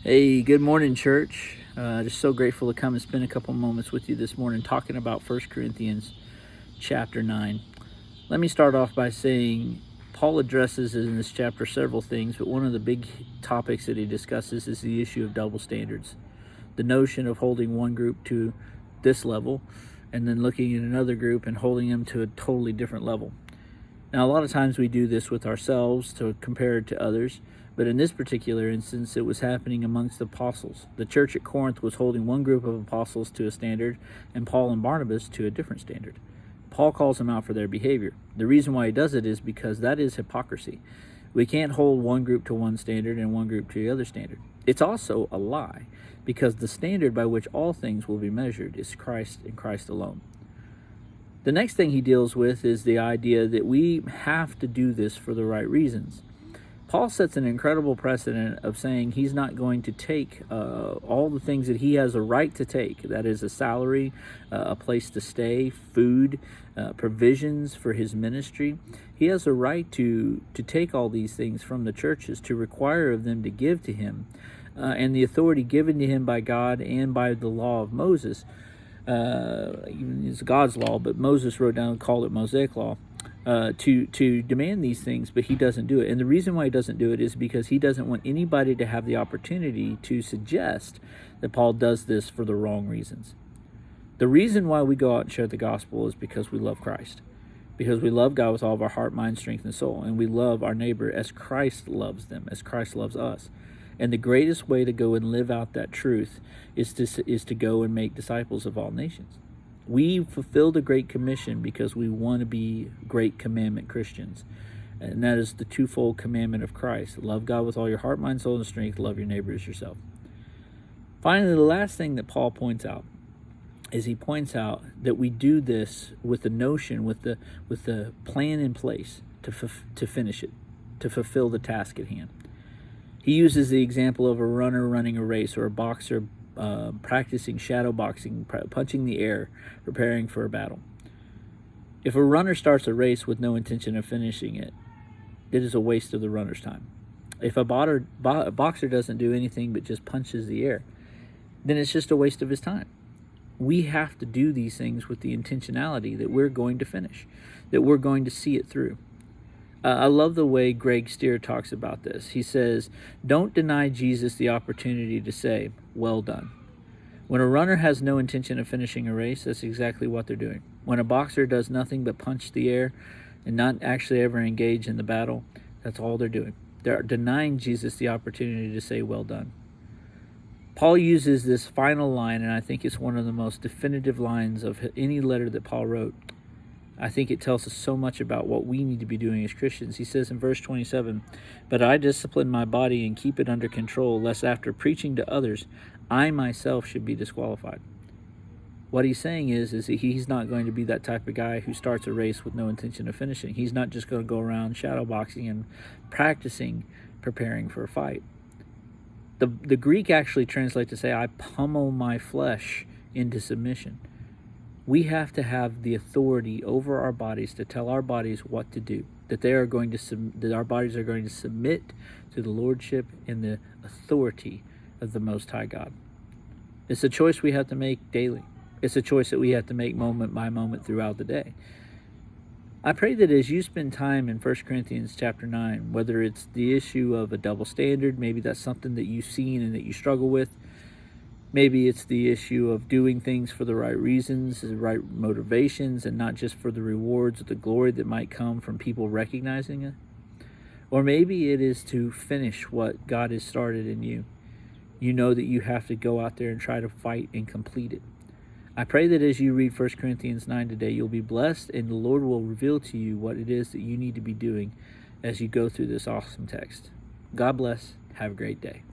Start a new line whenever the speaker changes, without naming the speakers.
Hey, good morning, church. Just so grateful to come and spend a couple moments with you this morning talking about 1 Corinthians chapter 9. Let me start off by saying Paul addresses in this chapter several things, but one of the big topics that he discusses is the issue of double standards. The notion of holding one group to this level and then looking at another group and holding them to a totally different level. Now, a lot of times we do this with ourselves to compare it to others, but in this particular instance, it was happening amongst the apostles. The church at Corinth was holding one group of apostles to a standard, and Paul and Barnabas to a different standard. Paul calls them out for their behavior. The reason why he does it is because that is hypocrisy. We can't hold one group to one standard and one group to the other standard. It's also a lie, because the standard by which all things will be measured is Christ and Christ alone. The next thing he deals with is the idea that we have to do this for the right reasons. Paul sets an incredible precedent of saying he's not going to take all the things that he has a right to take, that is a salary, a place to stay, food, provisions for his ministry. He has a right to take all these things from the churches, to require of them to give to him, and the authority given to him by God and by the law of Moses. It's God's law, but Moses wrote down and called it Mosaic law, to demand these things, but he doesn't do it. And the reason why he doesn't do it is because he doesn't want anybody to have the opportunity to suggest that Paul does this for the wrong reasons. The reason why we go out and share the gospel is because we love Christ, because we love God with all of our heart, mind, strength, and soul, and we love our neighbor as Christ loves them, as Christ loves us. And the greatest way to go and live out that truth is to go and make disciples of all nations. We fulfill the Great Commission because we want to be Great Commandment Christians. And that is the twofold commandment of Christ. Love God with all your heart, mind, soul, and strength. Love your neighbor as yourself. Finally, the last thing that Paul points out is he points out that we do this with the notion, with the plan in place to finish it, to fulfill the task at hand. He uses the example of a runner running a race, or a boxer practicing shadow boxing, punching the air, preparing for a battle. If a runner starts a race with no intention of finishing it, it is a waste of the runner's time. If a boxer doesn't do anything but just punches the air, then it's just a waste of his time. We have to do these things with the intentionality that we're going to finish, that we're going to see it through. I love the way Greg Stier talks about this. He says, don't deny Jesus the opportunity to say, well done. When a runner has no intention of finishing a race, that's exactly what they're doing. When a boxer does nothing but punch the air and not actually ever engage in the battle, that's all they're doing. They're denying Jesus the opportunity to say, well done. Paul uses this final line, and I think it's one of the most definitive lines of any letter that Paul wrote. I think it tells us so much about what we need to be doing as Christians. He says in verse 27, but I discipline my body and keep it under control, lest after preaching to others, I myself should be disqualified. What he's saying is that he's not going to be that type of guy who starts a race with no intention of finishing. He's not just going to go around shadow boxing and practicing, preparing for a fight. The Greek actually translates to say, I pummel my flesh into submission. We have to have the authority over our bodies to tell our bodies what to do, that our bodies are going to submit to the lordship and the authority of the Most High God. It's a choice we have to make daily. It's a choice that we have to make moment by moment throughout the day. I pray that as you spend time in 1 Corinthians chapter 9, whether it's the issue of a double standard, maybe that's something that you've seen and that you struggle with, maybe it's the issue of doing things for the right reasons, the right motivations, and not just for the rewards or the glory that might come from people recognizing it. Or maybe it is to finish what God has started in you. You know that you have to go out there and try to fight and complete it. I pray that as you read 1 Corinthians 9 today, you'll be blessed, and the Lord will reveal to you what it is that you need to be doing as you go through this awesome text. God bless. Have a great day.